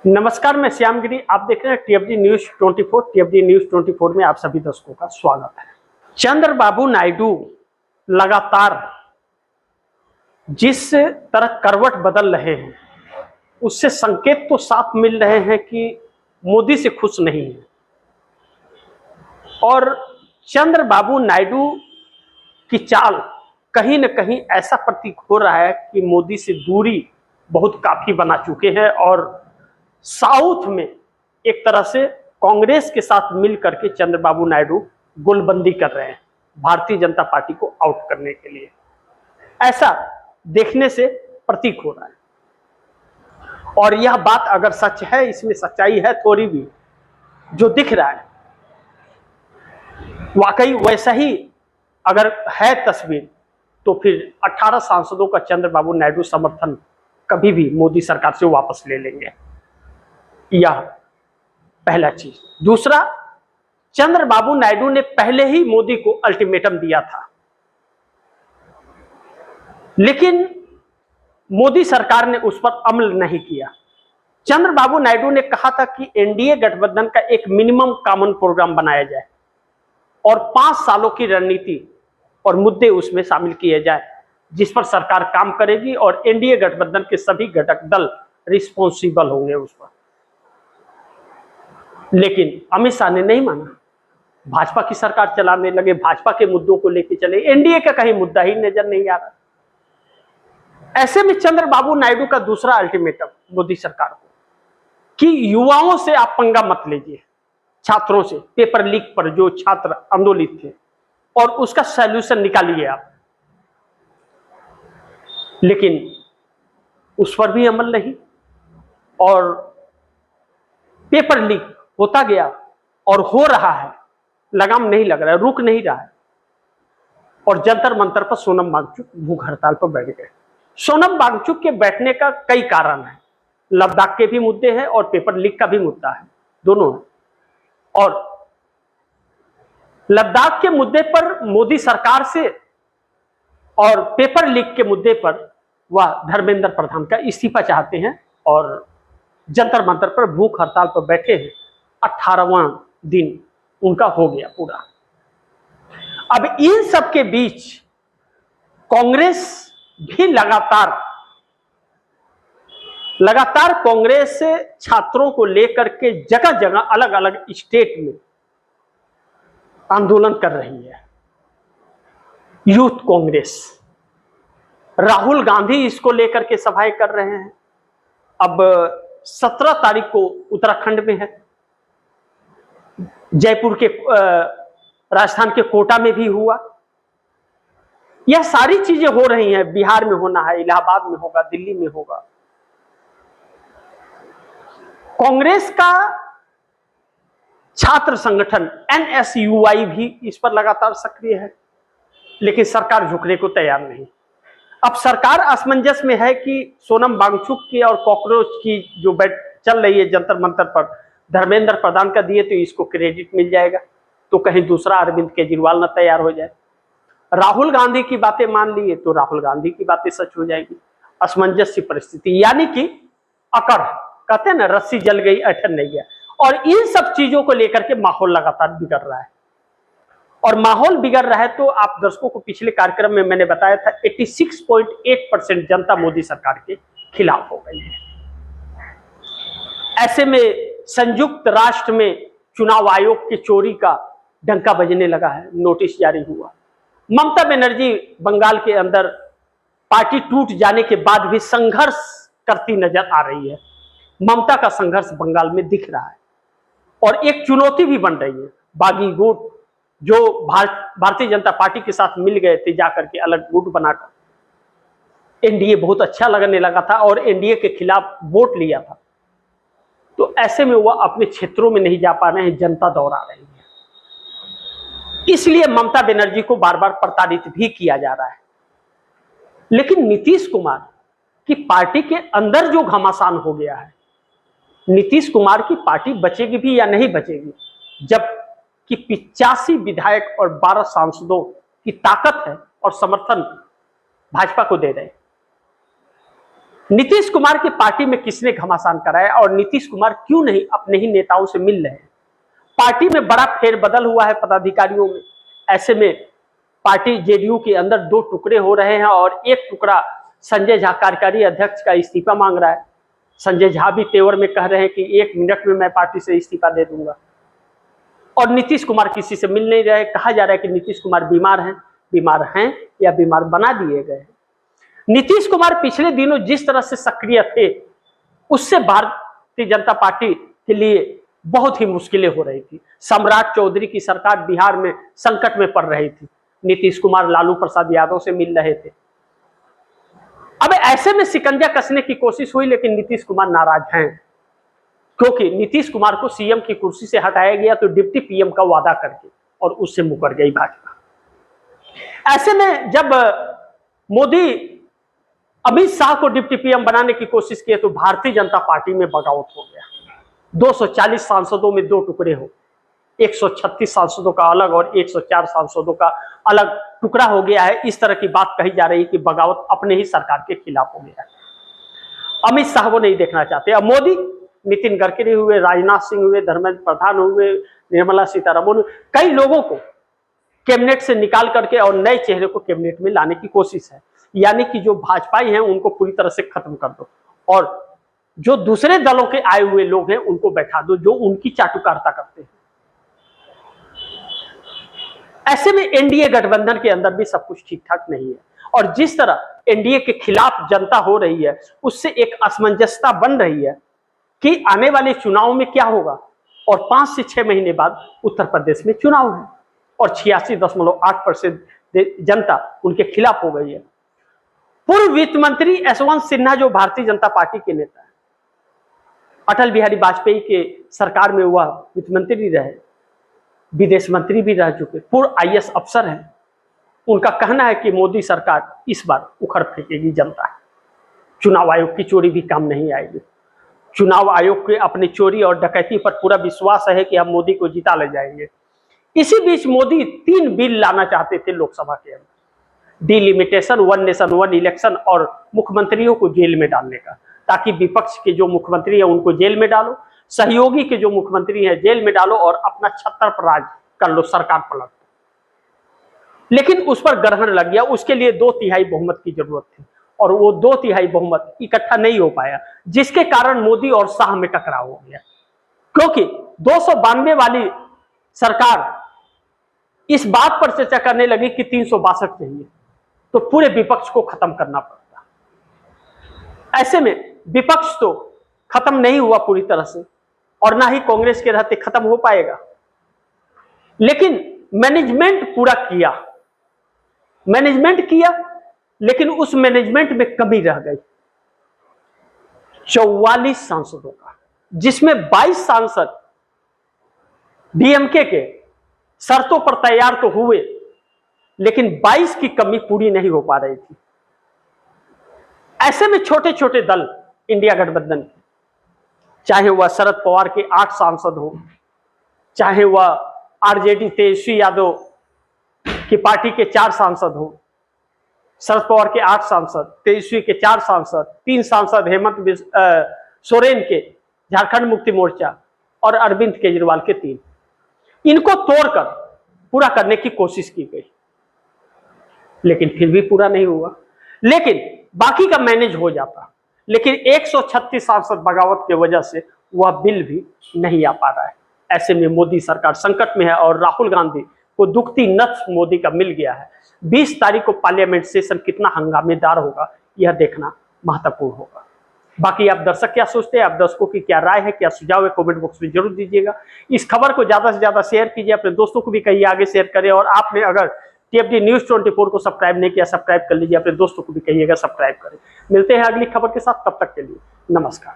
नमस्कार, मैं श्यामगिरी। आप देख रहे हैं टीएफडी न्यूज 24। टीएफडी न्यूज 24 में आप सभी दर्शकों का स्वागत है। चंद्रबाबू नायडू लगातार जिस तरह करवट बदल रहे हैं उससे संकेत तो साफ मिल रहे हैं कि मोदी से खुश नहीं है। और चंद्रबाबू नायडू की चाल कहीं न कहीं ऐसा प्रतीक हो रहा है कि मोदी से दूरी बहुत काफी बना चुके हैं और साउथ में एक तरह से कांग्रेस के साथ मिल करके चंद्रबाबू नायडू गोलबंदी कर रहे हैं भारतीय जनता पार्टी को आउट करने के लिए। ऐसा देखने से प्रतीक हो रहा है और यह बात अगर सच है, इसमें सच्चाई है थोड़ी भी, जो दिख रहा है वाकई वैसा ही अगर है तस्वीर, तो फिर 18 सांसदों का चंद्रबाबू नायडू समर्थन कभी भी मोदी सरकार से वापस ले लेंगे। यह पहला चीज। दूसरा, चंद्रबाबू नायडू ने पहले ही मोदी को अल्टीमेटम दिया था, लेकिन मोदी सरकार ने उस पर अमल नहीं किया। चंद्रबाबू नायडू ने कहा था कि एनडीए गठबंधन का एक मिनिमम कॉमन प्रोग्राम बनाया जाए और 5 सालों की रणनीति और मुद्दे उसमें शामिल किए जाए जिस पर सरकार काम करेगी और एनडीए गठबंधन के सभी घटक दल रिस्पॉन्सिबल होंगे उस पर। लेकिन अमित शाह ने नहीं माना, भाजपा की सरकार चलाने लगे, भाजपा के मुद्दों को लेकर चले, एनडीए का कहीं मुद्दा ही नजर नहीं आ रहा। ऐसे में चंद्रबाबू नायडू का दूसरा अल्टीमेटम मोदी सरकार को कि युवाओं से आप पंगा मत लीजिए, छात्रों से, पेपर लीक पर जो छात्र आंदोलित थे, और उसका सॉल्यूशन निकालिए आप। लेकिन उस पर भी अमल नहीं और पेपर लीक होता गया और हो रहा है, लगाम नहीं लग रहा है, रुक नहीं रहा है। और जंतर मंतर पर सोनम वांगचुक भूख हड़ताल पर बैठ गए। सोनम वांगचुक के बैठने का कई कारण है, लद्दाख के भी मुद्दे हैं और पेपर लीक का भी मुद्दा है, दोनों है। और लद्दाख के मुद्दे पर मोदी सरकार से और पेपर लीक के मुद्दे पर वह धर्मेंद्र प्रधान का इस्तीफा चाहते हैं और जंतर मंतर पर भूख हड़ताल पर बैठे हैं। 18वां दिन उनका हो गया पूरा। अब इन सब के बीच कांग्रेस भी लगातार कांग्रेस से छात्रों को लेकर के जगह जगह अलग अलग स्टेट में आंदोलन कर रही है। यूथ कांग्रेस, राहुल गांधी इसको लेकर के सभाएं कर रहे हैं। अब 17 तारीख को उत्तराखंड में है, जयपुर के राजस्थान के कोटा में भी हुआ। यह सारी चीजें हो रही हैं, बिहार में होना है, इलाहाबाद में होगा, दिल्ली में होगा। कांग्रेस का छात्र संगठन एनएसयूआई भी इस पर लगातार सक्रिय है, लेकिन सरकार झुकने को तैयार नहीं। अब सरकार असमंजस में है कि सोनम वांगचुक की और कॉकरोच की जो बैठ चल रही है जंतर मंतर पर, धर्मेंद्र प्रधान का दिए तो इसको क्रेडिट मिल जाएगा, तो कहीं दूसरा अरविंद केजरीवाल न तैयार हो जाए। राहुल गांधी की बातें मान लिए तो राहुल गांधी की बातें सच हो जाएगी। असमंजस की परिस्थिति, यानी कि अकड़, कहते हैं ना, रस्सी जल गई अठन नहीं गया। और इन सब चीजों को लेकर के माहौल लगातार बिगड़ रहा है और माहौल बिगड़ रहा है तो आप दर्शकों को पिछले कार्यक्रम में मैंने बताया था 86.8% जनता मोदी सरकार के खिलाफ हो गई है। ऐसे में संयुक्त राष्ट्र में चुनाव आयोग की चोरी का डंका बजने लगा है, नोटिस जारी हुआ। ममता बनर्जी बंगाल के अंदर पार्टी टूट जाने के बाद भी संघर्ष करती नजर आ रही है। ममता का संघर्ष बंगाल में दिख रहा है और एक चुनौती भी बन रही है। बागी गुट जो भारतीय जनता पार्टी के साथ मिल गए थे, जाकर के अलग गुट बनाकर एनडीए बहुत अच्छा लगने लगा था और एनडीए के खिलाफ वोट लिया था, तो ऐसे में वह अपने क्षेत्रों में नहीं जा पा रहे हैं, जनता दौड़ा रही है। इसलिए ममता बनर्जी को बार बार प्रताड़ित भी किया जा रहा है। लेकिन नीतीश कुमार की पार्टी के अंदर जो घमासान हो गया है, नीतीश कुमार की पार्टी बचेगी भी या नहीं बचेगी, जब कि 85 विधायक और 12 सांसदों की ताकत है और समर्थन भाजपा को दे रहे हैं। नीतीश कुमार की पार्टी में किसने घमासान कराया और नीतीश कुमार क्यों नहीं अपने ही नेताओं से मिल रहे हैं? पार्टी में बड़ा फेरबदल हुआ है पदाधिकारियों में। ऐसे में पार्टी जेडीयू के अंदर दो टुकड़े हो रहे हैं और एक टुकड़ा संजय झा कार्यकारी अध्यक्ष का इस्तीफा मांग रहा है। संजय झा भी तेवर में कह रहे हैं कि 1 मिनट में मैं पार्टी से इस्तीफा दे दूंगा। और नीतीश कुमार किसी से मिल नहीं रहे। कहा जा रहा है कि नीतीश कुमार बीमार हैं या बीमार बना दिए गए हैं। नीतीश कुमार पिछले दिनों जिस तरह से सक्रिय थे उससे भारतीय जनता पार्टी के लिए बहुत ही मुश्किलें हो रही थी। सम्राट चौधरी की सरकार बिहार में संकट में पड़ रही थी। नीतीश कुमार लालू प्रसाद यादव से मिल रहे थे। अब ऐसे में शिकंजा कसने की कोशिश हुई, लेकिन नीतीश कुमार नाराज हैं क्योंकि नीतीश कुमार को सीएम की कुर्सी से हटाया गया तो डिप्टी पीएम का वादा करके, और उससे मुकर गई भाजपा। ऐसे में जब मोदी अमित शाह को डिप्टी पीएम बनाने की कोशिश किए तो भारतीय जनता पार्टी में बगावत हो गया। 240 सांसदों में 2 टुकड़े हो, 136 सांसदों का अलग और 104 सांसदों का अलग टुकड़ा हो गया है। इस तरह की बात कही जा रही है कि बगावत अपने ही सरकार के खिलाफ हो गया है। अमित शाह वो नहीं देखना चाहते। अब मोदी, नितिन गडकरी हुए, राजनाथ सिंह हुए, धर्मेंद्र प्रधान हुए, निर्मला सीतारमण, कई लोगों को कैबिनेट से निकाल करके और नए चेहरे को कैबिनेट में लाने की कोशिश है। यानी कि जो भाजपाई हैं उनको पूरी तरह से खत्म कर दो और जो दूसरे दलों के आए हुए लोग हैं उनको बैठा दो जो उनकी चाटुकारिता करते हैं। ऐसे में एनडीए गठबंधन के अंदर भी सब कुछ ठीक ठाक नहीं है और जिस तरह एनडीए के खिलाफ जनता हो रही है उससे एक असमंजसता बन रही है कि आने वाले चुनाव में क्या होगा। और 5 से 6 महीने बाद उत्तर प्रदेश में चुनाव है और 86.8% जनता उनके खिलाफ हो गई है। पूर्व वित्त मंत्री यशवंत सिन्हा जो भारतीय जनता पार्टी के नेता है, अटल बिहारी वाजपेयी के सरकार में वह वित्त मंत्री रहे, विदेश मंत्री भी रह चुके, पूर्व आईएएस अफसर हैं। उनका कहना है कि मोदी सरकार इस बार उखड़ फेंकेगी जनता। चुनाव आयोग की चोरी भी काम नहीं आएगी। चुनाव आयोग के अपनी चोरी और डकैती पर पूरा विश्वास है कि हम मोदी को जिता ले जाएंगे। इसी बीच मोदी 3 बिल लाना चाहते थे लोकसभा के अंदर, डिलिमिटेशन, 1 नेशन 1 इलेक्शन और मुख्यमंत्रियों को जेल में डालने का, ताकि विपक्ष के जो मुख्यमंत्री हैं उनको जेल में डालो, सहयोगी के जो मुख्यमंत्री हैं जेल में डालो और अपना छत्तर पर राज कर लो, सरकार पलट। लेकिन उस पर ग्रहण लग गया। उसके लिए 2/3 बहुमत की जरूरत थी और वो 2/3 बहुमत इकट्ठा नहीं हो पाया, जिसके कारण मोदी और शाह में टकराव हो गया। क्योंकि 292 वाली सरकार इस बात पर चर्चा करने लगी कि 362 चाहिए, तो पूरे विपक्ष को खत्म करना पड़ता। ऐसे में विपक्ष तो खत्म नहीं हुआ पूरी तरह से और ना ही कांग्रेस के रहते खत्म हो पाएगा। लेकिन मैनेजमेंट पूरा किया, लेकिन उस मैनेजमेंट में कमी रह गई 44 सांसदों का, जिसमें 22 सांसद डीएमके के शर्तों पर तैयार तो हुए, लेकिन 22 की कमी पूरी नहीं हो पा रही थी। ऐसे में छोटे छोटे दल इंडिया गठबंधन, चाहे वह शरद पवार के 8 सांसद हो, चाहे वह आरजेडी तेजस्वी यादव की पार्टी के 4 सांसद हो, शरद पवार के 8 सांसद, तेजस्वी के 4 सांसद, 3 सांसद हेमंत सोरेन के झारखंड मुक्ति मोर्चा और अरविंद केजरीवाल के 3, इनको तोड़कर पूरा करने की कोशिश की गई, लेकिन फिर भी पूरा नहीं हुआ। लेकिन बाकी का मैनेज हो जाता, लेकिन 136 सांसद बगावत की वजह से वह बिल भी नहीं आ पा रहा है। ऐसे में मोदी सरकार संकट में है और राहुल गांधी को दुखती नस मोदी का मिल गया है। 20 तारीख को पार्लियामेंट सेशन कितना हंगामेदार होगा यह देखना महत्वपूर्ण होगा। बाकी आप दर्शक क्या सोचते हैं, आप दर्शकों की क्या राय है, क्या सुझाव है, कमेंट बॉक्स में जरूर दीजिएगा। इस खबर को ज्यादा से ज्यादा शेयर कीजिए, अपने दोस्तों को भी कहिए आगे शेयर करें। और आपने अगर टीएफडी न्यूज़ 24 को सब्सक्राइब नहीं किया, सब्सक्राइब कर लीजिए, अपने दोस्तों को भी कहिएगा सब्सक्राइब करें। मिलते हैं अगली खबर के साथ, तब तक के लिए नमस्कार।